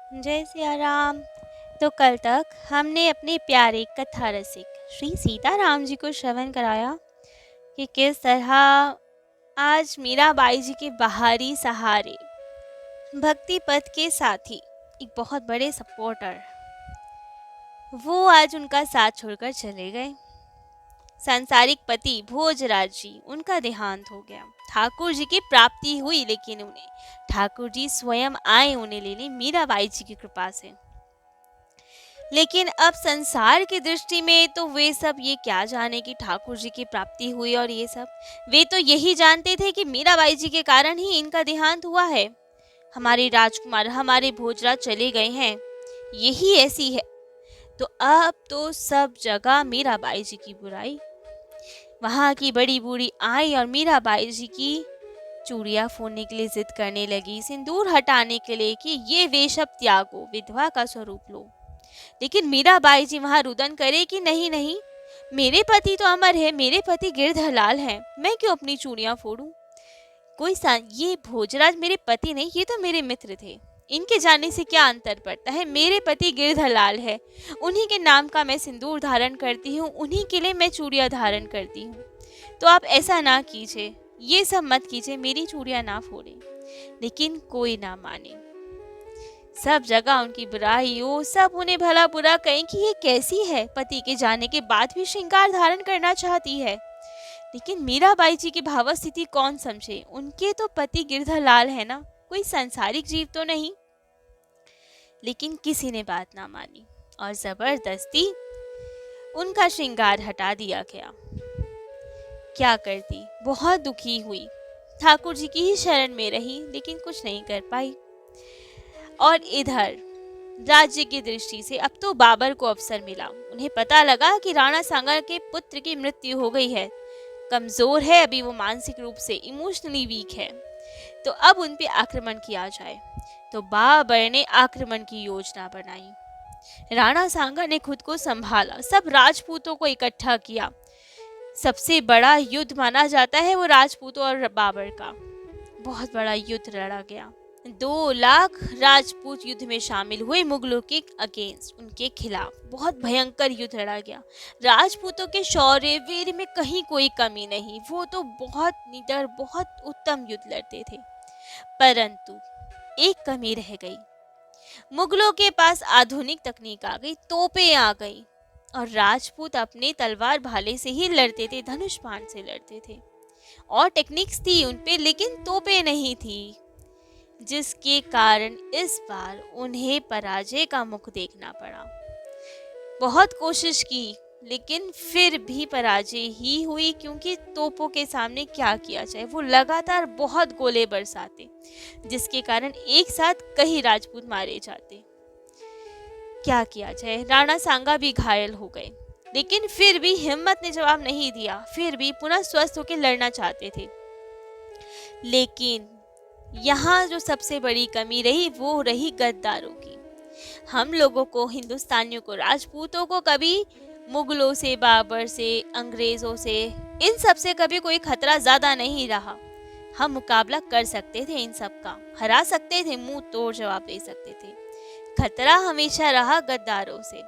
जय सिया राम। तो कल तक हमने अपने प्यारे कथा रसिक श्री सीताराम जी को श्रवण कराया कि किस तरह आज मीराबाई जी के बाहरी सहारे, भक्ति पथ के साथी, एक बहुत बड़े सपोर्टर, वो आज उनका साथ छोड़कर चले गए। सांसारिक पति भोजराज जी, उनका देहांत हो गया। ठाकुर जी की प्राप्ति हुई, लेकिन उन्हें ठाकुर जी स्वयं आए उन्हें लेने मीराबाई जी की कृपा से। लेकिन अब संसार की दृष्टि में तो वे सब ये क्या जाने कि ठाकुर जी की प्राप्ति हुई और ये सब। वे तो यही जानते थे कि मीराबाई जी के कारण ही इनका देहांत हुआ है। हमारे राजकुमार, हमारे भोजराज चले गए हैं, यही ऐसी है। तो अब तो सब जगह मीराबाई जी की बुराई। वहां की बड़ी बूढ़ी आई और मीराबाई जी की चूड़ियां फोड़ने के लिए जिद करने लगी, सिंदूर हटाने के लिए कि ये वेश अब त्यागो, विधवा का स्वरूप लो। लेकिन मीराबाई जी वहां रुदन करे कि नहीं नहीं, मेरे पति तो अमर है, मेरे पति गिरधरलाल हैं, मैं क्यों अपनी चूड़ियां फोड़ूं। ये भोजराज मेरे पति नहीं, ये तो मेरे मित्र थे, इनके जाने से क्या अंतर पड़ता है। मेरे पति गिरधरलाल है, उन्हीं के नाम का मैं सिंदूर धारण करती हूँ, उन्हीं के लिए मैं चूड़ियां धारण करती हूँ। तो आप ऐसा ना कीजिए, ये सब मत कीजिए, मेरी चूड़ियां ना फोड़े। लेकिन कोई ना माने, सब जगह उनकी बुराई हो, सब उन्हें भला बुरा कहें कि ये कैसी है, पति के जाने के बाद भी श्रृंगार धारण करना चाहती है। लेकिन मीराबाई जी की भावस्थिति कौन समझे, उनके तो पति गिरधरलाल है ना, कोई सांसारिक जीव तो नहीं। लेकिन किसी ने बात ना मानी और जबरदस्ती उनका श्रृंगार हटा दिया गया। क्या करती, बहुत दुखी हुई, ठाकुर जी की ही शरण में रही, लेकिन कुछ नहीं कर पाई। और इधर राज्य की दृष्टि से अब तो बाबर को अवसर मिला। उन्हें पता लगा कि राणा सांगा के पुत्र की मृत्यु हो गई है, कमजोर है अभी वो, मानसिक रूप से इमोशनली वीक है, तो अब उन पे आक्रमण किया जाए। तो बाबर ने आक्रमण की योजना बनाई। राणा सांगा ने खुद को संभाला, सब राजपूतों को इकट्ठा किया। सबसे बड़ा युद्ध माना जाता है वो राजपूतों और बाबर का। बहुत बड़ा युद्ध लड़ा गया, 2 लाख राजपूत युद्ध में शामिल हुए मुगलों के अगेंस्ट, उनके खिलाफ बहुत भयंकर युद्ध लड़ा गया। राजपूतों के शौर्य वीर में कहीं कोई कमी नहीं, वो तो बहुत निडर, बहुत उत्तम युद्ध लड़ते थे। परंतु एक कमी रह गई, मुगलों के पास आधुनिक तकनीक आ गई, तोपें आ गई, और राजपूत अपने तलवार भाले से ही लड़ते थे, धनुष बाण से लड़ते थे, और टेक्निक्स थी उन पे, लेकिन तोपें नहीं थी, जिसके कारण इस बार उन्हें पराजय का मुख देखना पड़ा। बहुत कोशिश की, लेकिन फिर भी पराजय ही हुई, क्योंकि तोपों के सामने क्या किया जाए, वो लगातार बहुत गोले बरसाते, जिसके कारण एक साथ कई राजपूत मारे जाते। क्या किया जाए, राणा सांगा भी घायल हो गए, लेकिन फिर भी हिम्मत ने जवाब नहीं दिया, फिर भी पुनः स्वस्थ होकर लड़ना चाहते थे। लेकिन यहाँ जो सबसे बड़ी कमी रही वो रही गद्दारों की। हम लोगों को, हिंदुस्तानियों को, राजपूतों को कभी मुगलों से, बाबर से, अंग्रेजों से, इन सब से कभी कोई खतरा ज्यादा नहीं रहा। हम मुकाबला कर सकते थे, इन सब का हरा सकते थे, मुंह तोड़ जवाब दे सकते थे। खतरा हमेशा रहा गद्दारों से,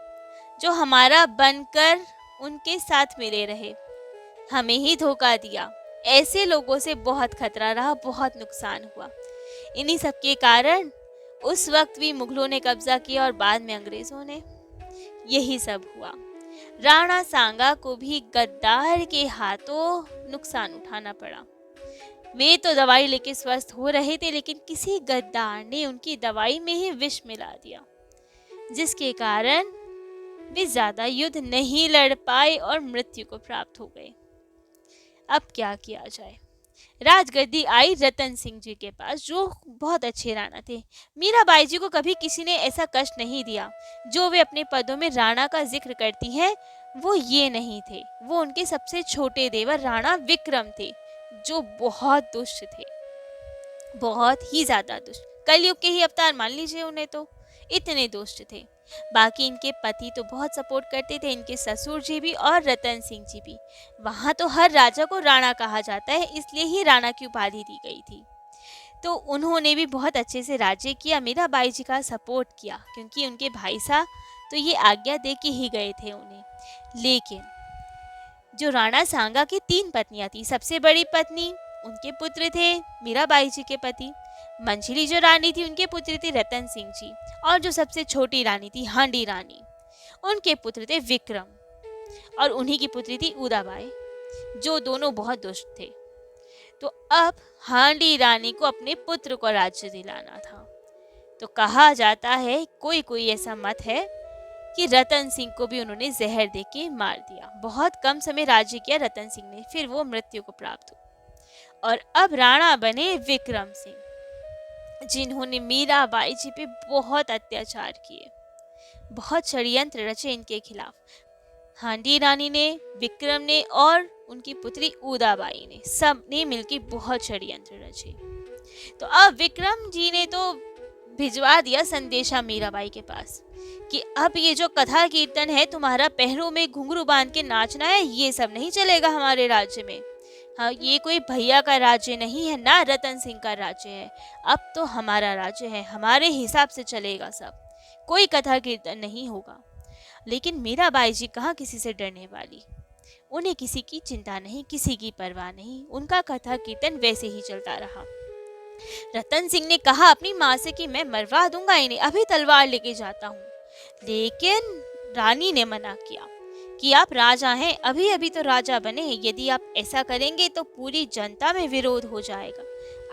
जो हमारा बनकर उनके साथ मिले रहे, हमें ही धोखा दिया। ऐसे लोगों से बहुत खतरा रहा, बहुत नुकसान हुआ। इन्हीं सब के कारण उस वक्त भी मुगलों ने कब्जा किया और बाद में अंग्रेजों ने। यही सब हुआ। राणा सांगा को भी गद्दार के हाथों नुकसान उठाना पड़ा। वे तो दवाई लेके स्वस्थ हो रहे थे, लेकिन किसी गद्दार ने उनकी दवाई में ही विष मिला दिया, जिसके कारण वे ज्यादा युद्ध नहीं लड़ पाए और मृत्यु को प्राप्त हो गए। अब क्या किया जाए। राजगद्दी आई रतन सिंह जी के पास, जो बहुत अच्छे राणा थे। मीराबाई जी को कभी किसी ने ऐसा कष्ट नहीं दिया। जो वे अपने पदों में राणा का जिक्र करती हैं, वो ये नहीं थे। वो उनके सबसे छोटे देवर राणा विक्रम थे, जो बहुत दुष्ट थे, बहुत ही ज्यादा दुष्ट। कलयुग के ही अवतार मान लीजिए उन्हें, तो इतने दुष्ट थे। बाकी इनके पति तो बहुत सपोर्ट करते थे, इनके ससुर जी भी और रतन सिंह जी भी। वहां तो हर राजा को राणा कहा जाता है, इसलिए ही राणा की उपाधि दी गई थी। तो उन्होंने भी बहुत अच्छे से राज्य किया, मीराबाई जी का सपोर्ट किया, क्योंकि उनके भाई साहब तो ये आज्ञा दे के ही गए थे उन्हें। लेकिन जो राणा सांगा की 3 पत्नियां थी, सबसे बड़ी पत्नी उनके पुत्र थे मीराबाई जी के पति, मंझली जो रानी थी उनके पुत्र थे रतन सिंह जी, और जो सबसे छोटी रानी थी हांडी रानी, उनके पुत्र थे विक्रम, और उन्हीं की पुत्री थी उदाबाई, जो दोनों बहुत दुष्ट थे। तो अब हांडी रानी को अपने पुत्र को राज्य दिलाना था। तो कहा जाता है, कोई कोई ऐसा मत है कि रतन सिंह को भी उन्होंने जहर देके मार दिया। बहुत कम समय राज्य किया रतन सिंह ने, फिर वो मृत्यु को प्राप्त हुआ। और अब राणा बने विक्रम सिंह, जिन्होंने मीराबाई जी पे बहुत अत्याचार किए, बहुत षड्यंत्र रचे इनके खिलाफ। हांडी रानी ने, विक्रम ने और उनकी पुत्री उदाबाई ने, सब ने मिलकर बहुत षड्यंत्र रचे। तो अब विक्रम जी ने तो भिजवा दिया संदेशा मीराबाई के पास कि अब ये जो कथा कीर्तन है, तुम्हारा पैरों में घुंघरू बांध के नाचना है, ये सब नहीं चलेगा हमारे राज्य में। हाँ, ये कोई भैया का राज्य नहीं है, ना रतन सिंह का राज्य है, अब तो हमारा राज्य है, हमारे हिसाब से चलेगा सब, कोई कथा कीर्तन नहीं होगा। लेकिन मीराबाई जी कहाँ किसी से डरने वाली, उन्हें किसी की चिंता नहीं, किसी की परवाह नहीं, उनका कथा कीर्तन वैसे ही चलता रहा। रतन सिंह ने कहा अपनी माँ से कि मैं मरवा दूंगा इन्हें, अभी तलवार लेके जाता हूँ। लेकिन रानी ने मना किया कि आप राजा हैं, अभी अभी तो राजा बने हैं, यदि आप ऐसा करेंगे तो पूरी जनता में विरोध हो जाएगा,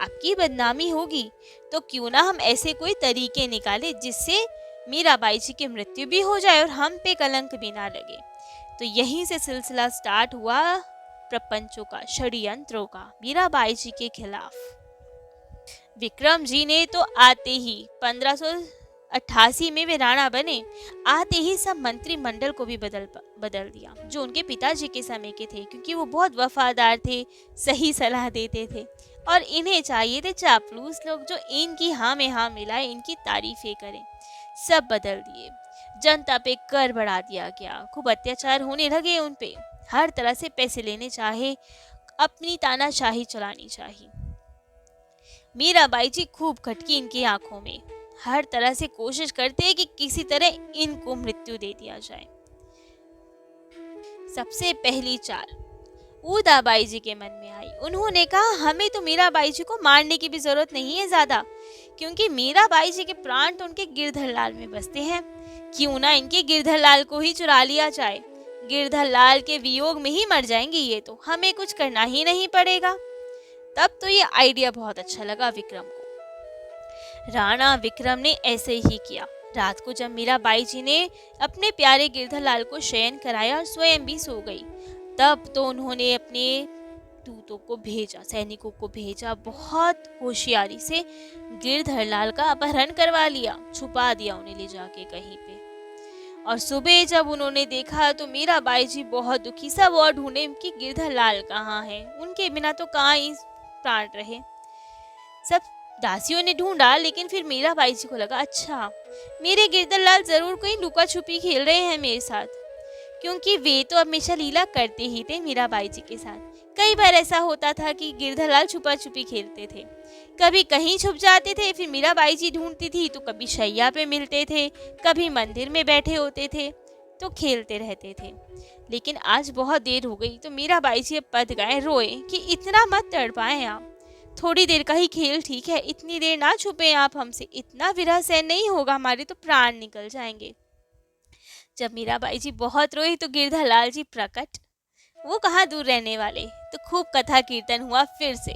आपकी बदनामी होगी। तो क्यों ना हम ऐसे कोई तरीके निकाले जिससे मीराबाई जी की मृत्यु भी हो जाए और हम पे कलंक भी ना लगे। तो यहीं से सिलसिला स्टार्ट हुआ प्रपंचों का, षड्यंत्रों का मीराबाई जी के खिलाफ। विक्रम जी ने तो आते ही 1588 में वे राणा बने, आते ही सब मंत्रिमंडल को भी बदल दिया, जो उनके पिताजी के समय के थे, क्योंकि वो बहुत वफादार थे, सही सलाह देते थे, और इन्हें चाहिए थे चापलूस लोग जो इनकी हाँ में हाँ मिलाए, इनकी तारीफें करें। सब बदल दिए, जनता पे कर बढ़ा दिया गया, खूब अत्याचार होने लगे उन पे, हर तरह से पैसे लेने चाहे, अपनी तानाशाही चलानी चाहिए। मीराबाई जी खूब खटकी इनकी आंखों में, हर तरह से कोशिश करते कि किसी तरह इनको मृत्यु दे दिया जाए। सबसे पहली चाल उदाबाई जी के मन में आई। उन्होंने कहा हमें तो मीराबाई जी को मारने की भी जरूरत नहीं है ज्यादा, क्योंकि मीराबाई जी के प्राण तो उनके गिरधर लाल में बसते हैं, क्यों ना इनके गिरधर लाल को ही चुरा लिया जाए, गिरधर लाल के वियोग में ही मर जाएंगे ये, तो हमें कुछ करना ही नहीं पड़ेगा। तब तो ये आइडिया बहुत अच्छा लगा विक्रम को। राणा विक्रम ने ऐसे ही किया। रात को जब मीराबाई जी ने अपने प्यारे गिरधर लाल को शयन कराया और स्वयं भी सो गई, तब तो उन्होंने अपने दूतों को भेजा, सैनिकों को भेजा, बहुत होशियारी से गिरधर लाल का अपहरण करवा लिया, छुपा दिया उन्हें ले जाके कहीं पे। और सुबह जब उन्होंने देखा तो मीराबाई जी बहुत दुखी, सब और ढूंढे कि गिरधर लाल कहाँ है, उनके बिना तो कहाँ ही प्राण रहे। सब दासियों ने ढूंढा, लेकिन फिर मीराबाई जी को लगा अच्छा मेरे गिरधर लाल जरूर कोई लुका छुपी खेल रहे हैं मेरे साथ, क्योंकि वे तो हमेशा लीला करते ही थे मीराबाई जी के साथ। कई बार ऐसा होता था कि गिरधर लाल छुपा छुपी खेलते थे, कभी कहीं छुप जाते थे, फिर मीराबाई जी ढूंढती थी, तो कभी शैया पे मिलते थे, कभी मंदिर में बैठे होते थे, तो खेलते रहते थे। लेकिन आज बहुत देर हो गई, तो मीराबाई जी अब पद गए, रोए कि इतना मत तड़पाएं आप, थोड़ी देर का ही खेल ठीक है, इतनी देर ना छुपे आप हमसे, इतना विरह सहन नहीं होगा, हमारे तो प्राण निकल जाएंगे। जब मीराबाई जी बहुत रोई तो गिरधर लाल जी प्रकट, वो कहाँ दूर रहने वाले, तो खूब कथा कीर्तन हुआ फिर से।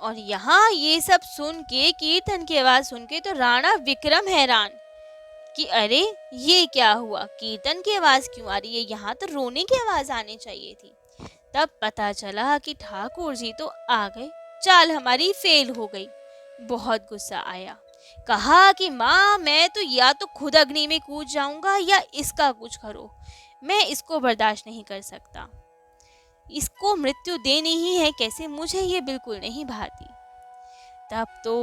और यहाँ ये सब सुन के, कीर्तन की आवाज सुन के, तो राणा विक्रम हैरान कि अरे ये क्या हुआ, कीर्तन की आवाज क्यों आ रही है, यहाँ तो रोने की आवाज आनी चाहिए थी। तब पता चला कि ठाकुर जी तो आ गए, चाल हमारी फेल हो गई। बहुत गुस्सा आया, कहा कि माँ मैं तो या तो खुद अग्नि में कूद जाऊंगा या इसका कुछ करो, मैं इसको बर्दाश्त नहीं कर सकता, इसको मृत्यु देनी ही है कैसे, मुझे ये बिल्कुल नहीं भाती। तब तो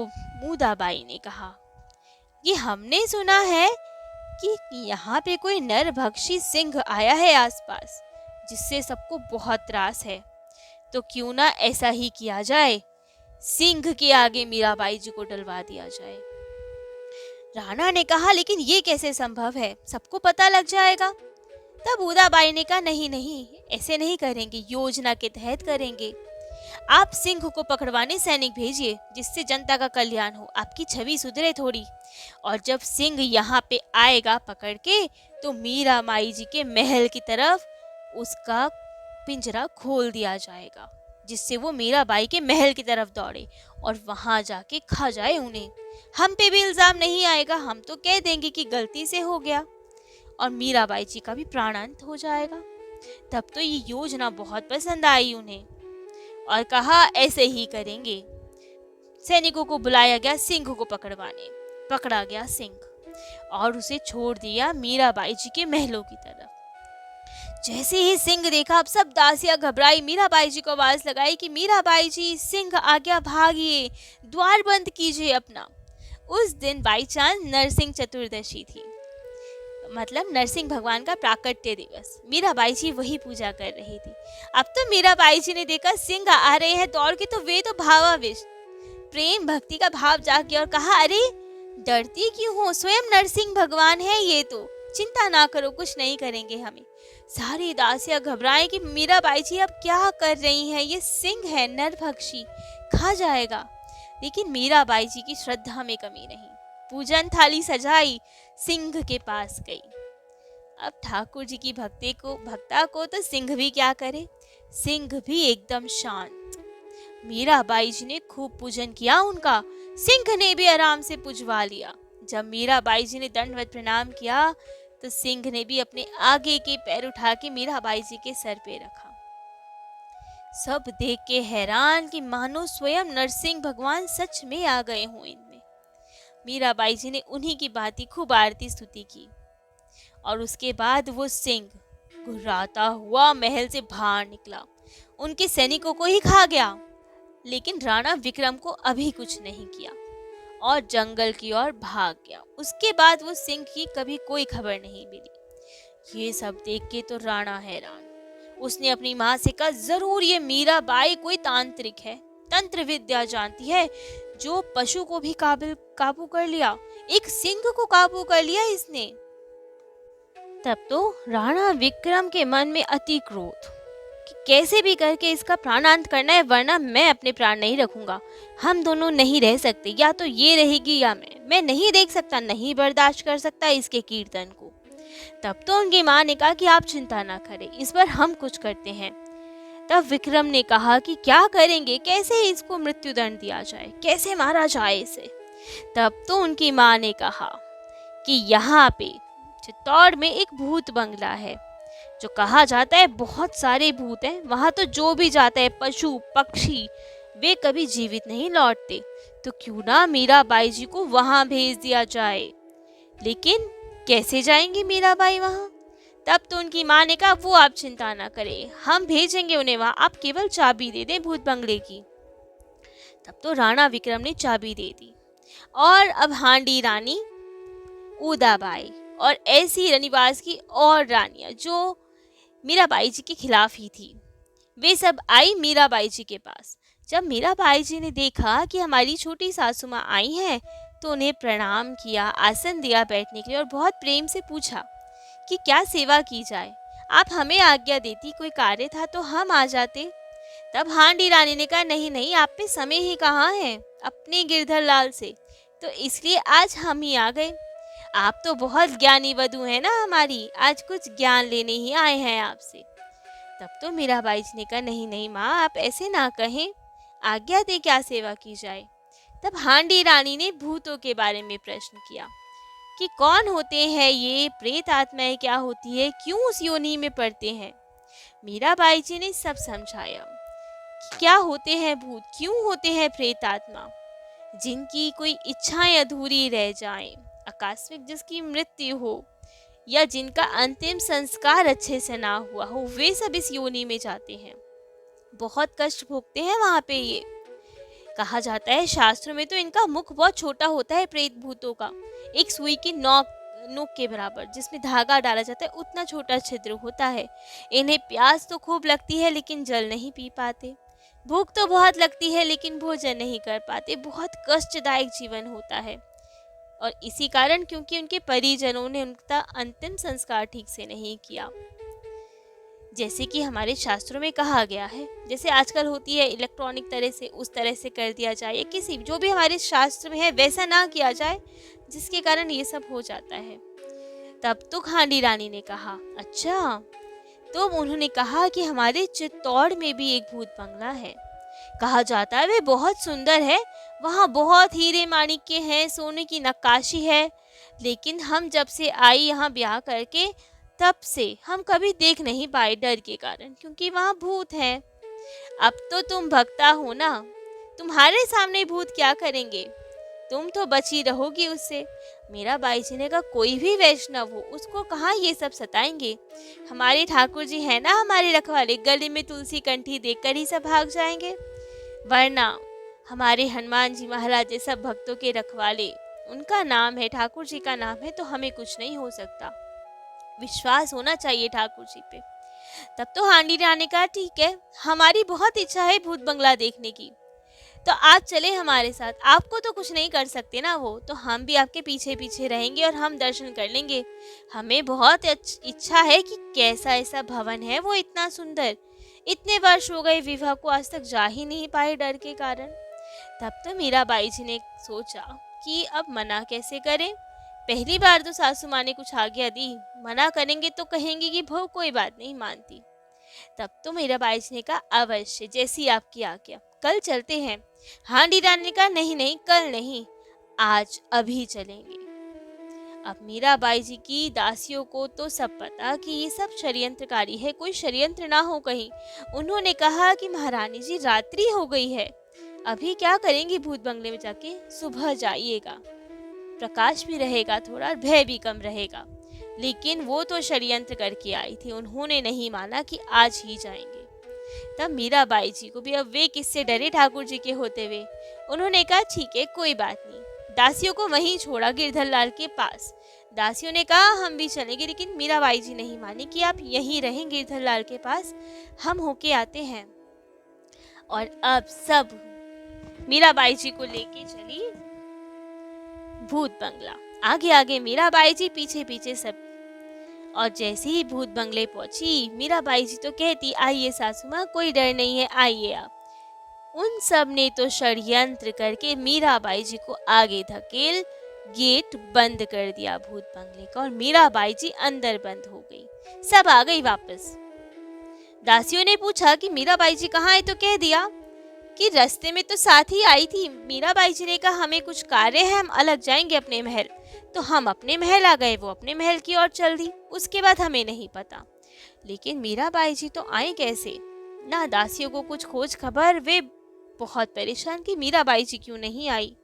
उदाबाई ने कहा कि हमने सुना है कि यहाँ पे कोई नरभक्षी सिंह आया है आसपास, जिससे सबको बहुत त्रास है, तो क्यों ना ऐसा ही किया जाए सिंह के आगे मीराबाई जी को डलवा दिया जाए। राणा ने कहा, लेकिन ये कैसे संभव है, सबको पता लग जाएगा। तब उदाबाई ने कहा, नहीं नहीं, ऐसे नहीं करेंगे, योजना के तहत करेंगे। आप सिंह को पकड़वाने सैनिक भेजिए, जिससे जनता का कल्याण हो, आपकी छवि सुधरे थोड़ी। और जब सिंह यहाँ पे आएगा पकड़ के, तो मीरा माई जी के महल की तरफ उसका पिंजरा खोल दिया जाएगा, जिससे वो मीराबाई के महल की तरफ दौड़े और वहां जाके खा जाए उन्हें। हम पे भी इल्जाम नहीं आएगा, हम तो कह देंगे कि गलती से हो गया, और मीराबाई जी का भी प्राणांत हो जाएगा। तब तो ये योजना बहुत पसंद आई उन्हें और कहा, ऐसे ही करेंगे। सैनिकों को बुलाया गया सिंह को पकड़वाने। पकड़ा गया सिंह और उसे छोड़ दिया मीराबाई जी के महलों की तरफ। जैसे ही सिंह देखा, अब सब दासियां घबराई, मीराबाई जी को आवाज लगाई कि मीराबाई जी, सिंह आ गया, भागिए, द्वार बंद कीजिए अपना। उस दिन बाई चांस नरसिंह चतुर्दशी थी, मतलब नरसिंह भगवान का प्राकट्य दिवस। मीराबाई जी वही पूजा कर रही थी। अब तो मीराबाई जी ने देखा सिंह आ रहे हैं दौड़ के, तो वे तो भावाविश, प्रेम भक्ति का भाव जाग गया और कहा, अरे डरती क्यों हो, स्वयं नरसिंह भगवान है ये तो, चिंता ना करो, कुछ नहीं करेंगे हमें। सारी दासियां घबराएं कि मीराबाई जी अब क्या कर रही हैं, ये सिंह है, नरभक्षी, खा जाएगा। लेकिन मीराबाई जी की श्रद्धा में कमी नहीं। पूजन थाली सजाई, सिंह के पास गई। अब ठाकुर जी की भक्ता को तो सिंह भी क्या करे, सिंह भी एकदम शांत। मीराबाई जी ने खूब पूजन किया उनका, सिंह ने भी आराम से पुजवा लिया। जब मीराबाई जी ने दंडवत प्रणाम किया, तो सिंह ने भी अपने आगे के पैर उठा के मीराबाई जी के सर पे रखा। सब देख के हैरान कि मानो स्वयं नरसिंह भगवान सच में आ गए हों इनमें। मीराबाई जी ने उन्हीं की बात खूब आरती स्तुति की और उसके बाद वो सिंह घुर्राता हुआ महल से बाहर निकला, उनके सैनिकों को ही खा गया। लेकिन राणा विक्रम को अभी कुछ नहीं किया और जंगल की ओर भाग गया। उसके बाद वो सिंह की कभी कोई खबर नहीं मिली। ये सब देख के तो राणा हैरान। उसने अपनी माँ से कहा, जरूर ये मीराबाई कोई तांत्रिक है, तंत्र विद्या जानती है, जो पशु को भी काबू कर लिया, एक सिंह को काबू कर लिया इसने। तब तो राणा विक्रम के मन में अति क्रोध कि कैसे भी करके इसका प्राणांत करना है, वरना मैं अपने प्राण नहीं रखूंगा। हम दोनों नहीं रह सकते, या तो ये रहेगी या मैं नहीं देख सकता, नहीं बर्दाश्त कर सकता इसके कीर्तन को। तब तो उनकी माँ ने कहा कि आप चिंता ना करें, इस पर हम कुछ करते हैं। तब विक्रम ने कहा कि क्या करेंगे, कैसे इसको मृत्युदंड दिया जाए, कैसे मारा जाए इसे। तब तो उनकी माँ ने कहा कि यहाँ पे चित्तौड़ में एक भूत बंगला है, जो कहा जाता है बहुत सारे भूत हैं वहां, तो जो भी जाता है पशु पक्षी वे कभी जीवित नहीं लौटते, तो क्यों ना मीराबाई जी को वहां भेज दिया जाए। लेकिन कैसे जाएंगी मीराबाई वहां? तब तो उनकी माँ ने कहा, वो आप चिंता ना करें, हम भेजेंगे उन्हें वहां, आप केवल चाबी दे दें भूत बंगले की। तब तो राणा विक्रम ने चाबी दे दी और अब हांडी रानी, उदाबाई और ऐसी रनिवास की और रानियां जो मीराबाई जी के खिलाफ ही थी, वे सब आई मीराबाई जी के पास। जब मीराबाई जी ने देखा कि हमारी छोटी सासू माँ आई हैं, तो उन्हें प्रणाम किया, आसन दिया बैठने के लिए और बहुत प्रेम से पूछा कि क्या सेवा की जाए, आप हमें आज्ञा देती, कोई कार्य था तो हम आ जाते। तब हांडी रानी ने कहा, नहीं नहीं, आप पे समय ही कहाँ है अपने गिरधर लाल से, तो इसलिए आज हम ही आ गए। आप तो बहुत ज्ञानी वधू है ना हमारी, आज कुछ ज्ञान लेने ही आए हैं आपसे। तब तो मीराबाई जी ने कहा, नहीं नहीं माँ, आप ऐसे ना कहें, आज्ञा दे क्या सेवा की जाए। तब हांडी रानी ने भूतों के बारे में प्रश्न किया कि कौन होते हैं ये, प्रेत आत्माएं क्या होती है, क्यों उस योनि में पड़ते हैं। मीराबाई जी ने सब समझाया कि क्या होते हैं भूत, क्यों होते हैं प्रेत आत्मा, जिनकी कोई इच्छाएं अधूरी रह जाएं, आकस्मिक जिसकी मृत्यु हो, या जिनका अंतिम संस्कार अच्छे से ना हुआ हो, वे सब इस योनि में जाते हैं, बहुत कष्ट भोगते हैं वहां पे। ये कहा जाता है शास्त्रों में तो इनका मुख बहुत छोटा होता है, प्रेत भूतों का एक सुई की नोक के बराबर, जिसमें धागा डाला जाता है उतना छोटा छिद्र होता है। इन्हें प्यास तो खूब लगती है लेकिन जल नहीं पी पाते। भूख तो बहुत लगती है लेकिन भोजन नहीं कर पाते, बहुत कष्टदायक जीवन होता है। और इसी कारण क्योंकि उनके परिजनों ने उनका अंतिम संस्कार ठीक से नहीं किया, जैसे कि हमारे शास्त्रों में कहा गया है। जैसे आजकल होती है इलेक्ट्रॉनिक तरह से, उस तरह से कर दिया जाए, या किसी जो भी हमारे शास्त्र में है वैसा ना किया जाए, जिसके कारण ये सब हो जाता है। तब तो खांडी रानी ने कहा, अच्छा। तो उन्होंने कहा कि हमारे चित्तौड़ में भी एक भूत बंगला है, कहा जाता है वे बहुत सुंदर है, वहाँ बहुत हीरे माणिक्य हैं, सोने की नक्काशी है, लेकिन हम जब से आई यहाँ ब्याह करके, तब से हम कभी देख नहीं पाए डर के कारण, क्योंकि वहाँ भूत हैं। अब तो तुम भक्ता हो ना, तुम्हारे सामने भूत क्या करेंगे, तुम तो बची रहोगी उससे। मेरा बाई जी ने कहा, कोई भी वैष्णव हो उसको कहाँ ये सब सताएंगे, हमारे ठाकुर जी है ना हमारे रखवाले, गले में तुलसी कंठी देखकर ही सब भाग जाएंगे, वरना हमारे हनुमान जी महाराज ये सब भक्तों के रखवाले, उनका नाम है, ठाकुर जी का नाम है, तो हमें कुछ नहीं हो सकता, विश्वास होना चाहिए ठाकुर जी पे। तब तो हांडी रानी ने कहा, ठीक है, हमारी बहुत इच्छा है भूत बंगला देखने की, तो आप चले हमारे साथ, आपको तो कुछ नहीं कर सकते ना वो, तो हम भी आपके पीछे पीछे रहेंगे और हम दर्शन कर लेंगे। हमें बहुत इच्छा है कि कैसा ऐसा भवन है वो इतना सुंदर, इतने वर्ष हो गए विवाह को, आज तक जा ही नहीं पाए डर के कारण। तब तो मीराबाई जी ने सोचा कि अब मना कैसे करें, पहली बार तो सासू माँ ने कुछ आज्ञा दी, मना करेंगे तो कहेंगे कि बहू कोई बात नहीं मानती। तब तो मीराबाई जी ने कहा, अवश्य, जैसी आपकी आज्ञा, कल चलते हैं। हांडी रानी ने कहा, नहीं नहीं, कल नहीं, आज अभी चलेंगे। अब मीराबाई जी की दासियों को तो सब पता कि ये सब षड्यंत्रकारी है, कोई षड्यंत्र ना हो कहीं। उन्होंने कहा कि महारानी जी रात्रि हो गई है, अभी क्या करेंगी भूत बंगले में जाके, सुबह जाइएगा, प्रकाश भी रहेगा थोड़ा, भय भी कम रहेगा। लेकिन वो तो षड्यंत्र करके आई थी, उन्होंने नहीं माना कि आज ही जाएंगे। तब मीराबाई जी को भी अब वे किससे डरे ठाकुर जी के होते हुए, उन्होंने कहा, ठीक है, कोई बात नहीं। दासियों को वहीं छोड़ा गिरधर लाल के पास। दासियों ने कहा, हम भी चलेंगे, लेकिन मीराबाई जी नहीं मानी कि आप यहीं रहें गिरधर लाल के पास, हम होके आते हैं। और अब सब मीराबाई जी को लेके चली भूत बंगला, आगे आगे मीराबाई जी, पीछे पीछे सब। और जैसे ही भूत बंगले पहुंची, मीराबाई जी तो कहती, आइए सासू माँ, कोई डर नहीं है, आइए आप। उन सब ने तो षड्यंत्र करके मीराबाई जी को आगे धकेल गेट बंद कर दिया भूत बंगले का, और मीराबाई जी अंदर बंद हो गई। सब आ गई वापस। दासियों ने पूछा कि मीराबाई जी कहाँ है, तो कह दिया कि रास्ते में तो साथ ही आई थी। मीराबाई जी ने कहा, हमें कुछ कार्य है, हम अलग जाएंगे अपने महल, तो हम अपने महल आ गए, वो अपने महल की ओर चल दी, उसके बाद हमें नहीं पता। लेकिन मीराबाई जी तो आई कैसे, ना दासियों को कुछ खोज खबर, वे बहुत परेशान कि मीराबाई जी क्यों नहीं आई।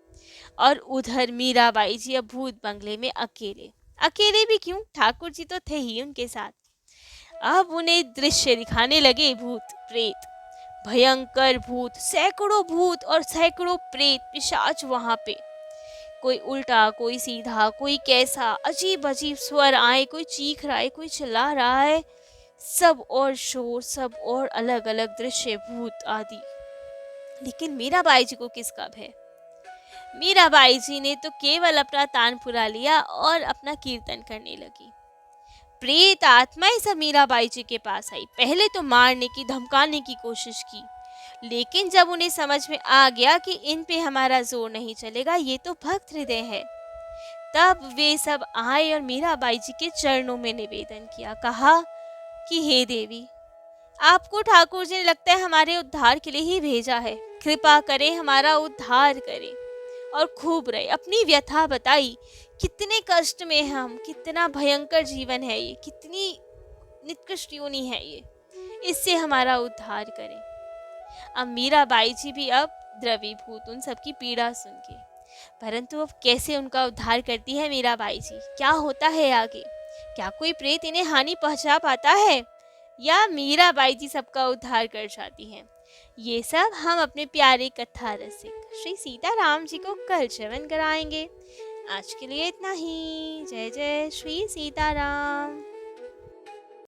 और उधर मीराबाई जी अब भूत बंगले में अकेले, अकेले भी क्यों, ठाकुर जी तो थे ही उनके साथ। अब उन्हें दृश्य दिखाने लगे भूत प्रेत, भयंकर भूत, सैकड़ों भूत और सैकड़ों प्रेत पिशाच वहां पे, कोई उल्टा, कोई सीधा, कोई कैसा, अजीब अजीब स्वर आए, कोई चीख रहा है, कोई चिल्ला रहा है, सब और शोर, सब और अलग अलग दृश्य, भूत आदि। लेकिन मीराबाई जी को किसका भय, मीराबाई जी ने तो केवल अपना तानपुरा लिया और अपना कीर्तन करने लगी। प्रेत आत्माएं सब मीराबाई जी के पास आई, पहले तो मारने की, धमकाने की कोशिश की, लेकिन जब उन्हें समझ में आ गया कि इन पे हमारा जोर नहीं चलेगा, ये तो भक्त हृदय है, तब वे सब आए और मीराबाई जी के चरणों में निवेदन किया, कहा कि हे देवी, आपको ठाकुर जी ने लगता है हमारे उद्धार के लिए ही भेजा है, कृपा करें, हमारा उद्धार करें और खूब रहे। अपनी व्यथा बताई, कितने कष्ट में हम, कितना भयंकर जीवन है ये, कितनी निकृष्ट योनि है ये, इससे हमारा उद्धार करें। अब मीराबाई जी भी अब द्रवीभूत, उन सबकी पीड़ा सुन के, परंतु अब कैसे उनका उद्धार करती है मीराबाई जी, क्या होता है आगे, क्या कोई प्रेत इन्हें हानि पहुंचा पाता है, या मीराबाई जी सबका उद्धार कर जाती हैं, ये सब हम अपने प्यारे कथा रसिक श्री सीताराम जी को कल श्रवण कराएंगे। आज के लिए इतना ही। जय जय श्री सीताराम।